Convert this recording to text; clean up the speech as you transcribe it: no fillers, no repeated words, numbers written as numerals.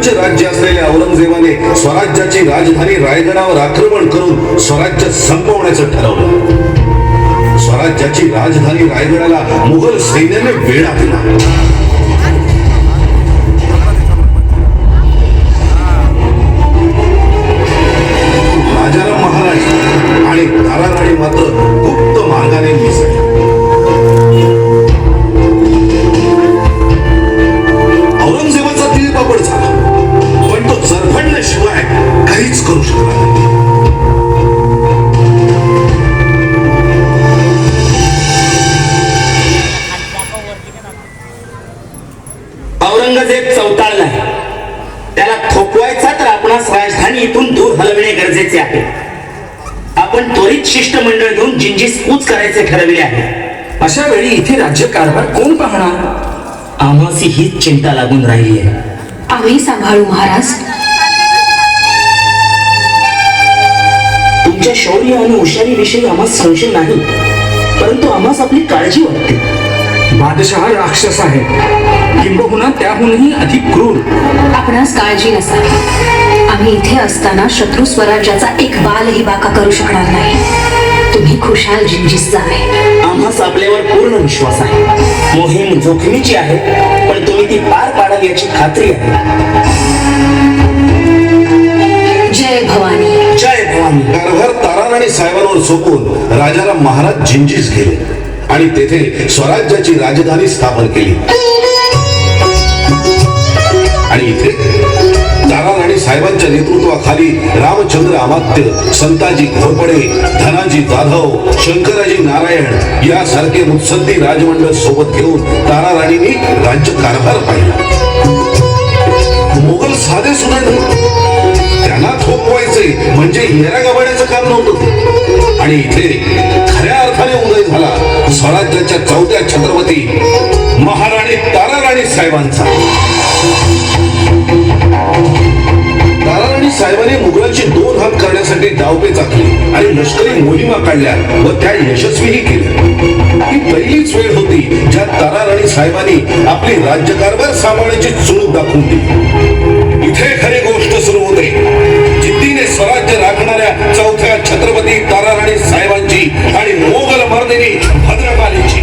मुघलांचे राज्य असलेल्या औरंगजेबाने स्वराज्याची राजधानी रायगडावर आक्रमण करून स्वराज्य संपवण्याचं ठरवलं. स्वराज्याची राजधानी रायगडाला मुघल सैन्याने वेढा दिला. राजाराम महाराज आणि ताराराणी मात्र गुप्त मार्गाने मिसळले. औरंगजेबाचा तिळपापड झाला, पण तो चरफडल्याशिवाय काहीच करू शकला नाही. औरंगजेब चौताळलाय. त्याला थोपवायचा तर आपणास राजधानीतून दूर हलविणे गरजेचे आहे. आपण त्वरित शिष्टमंडळ घेऊन जिंजीस कूच करायचे ठरविले आहे. अशा वेळी इथे राज्यकारभार कोण पाहणार? आम्हासी हीच चिंता लागून राहिली आहे. आम्ही सांभाळू महाराज. तुमच्या शौर्य आणि हुशारीविषयी आम्हास संशय नाही, परंतु आम्हास आपली काळजी वाटते. बादशहा राक्षस आहे, किंबहुना त्याहूनही अधिक क्रूर. आपणास काळजी नसावी. आम्ही इथे असताना शत्रू स्वराज्याचा एक बालही बाका करू शकणार नाही. तुम्ही खुशाल जिंजीस जावे. आम्हास आपल्यावर पूर्ण विश्वास आहे. मोहीम जोखमीची आहे, पण तुम्ही ती पार पाडाल याची खात्री आहे. जय भवानी. जय भवानी. कारभार ताराराणी साहेबांवर सोपवून राजाराम महाराज जिंजीस गेले आणि तेथे स्वराज्याची राजधानी स्थापन केली. आणि इथे ताराराणी साहेबांच्या नेतृत्वाखाली रामचंद्र अमात्य, संताजी घोरपडे, धनाजी जाधव, शंकराजी नारायण यासारखे मुत्सद्दी राजमंडळ सोबत घेऊन ताराराणींनी राज्यकारभार पाहिला. मुघल साधे सुद्धा नाही, त्यांना थोपवायचे म्हणजे हिरा गबाड्याचं काम नव्हतं. आणि इथे खऱ्या अर्थाने उदय झाला स्वराज्याच्या चौथ्या छत्रपती महाराणी ताराराणी साहेबांचा. ताराराणी साहेबांनी मुघलांची दोन हात करण्यासाठी डावपेच आखली आणि लष्करी मोहिमा काढल्या व त्या यशस्वीही केल्या. ही पहिलीच वेळ होती ज्यात ताराराणी साहेबांनी आपली राज्यकारभार सांभाळण्याची चुणूक दाखवून दिली. इथे खरी गोष्ट सुरू होते. जिद्दीने स्वराज्य राखणाऱ्या चौथ्या छत्रपती ताराराणी साहेबांची आणि मोगल मर्दिनी भद्रकालीची.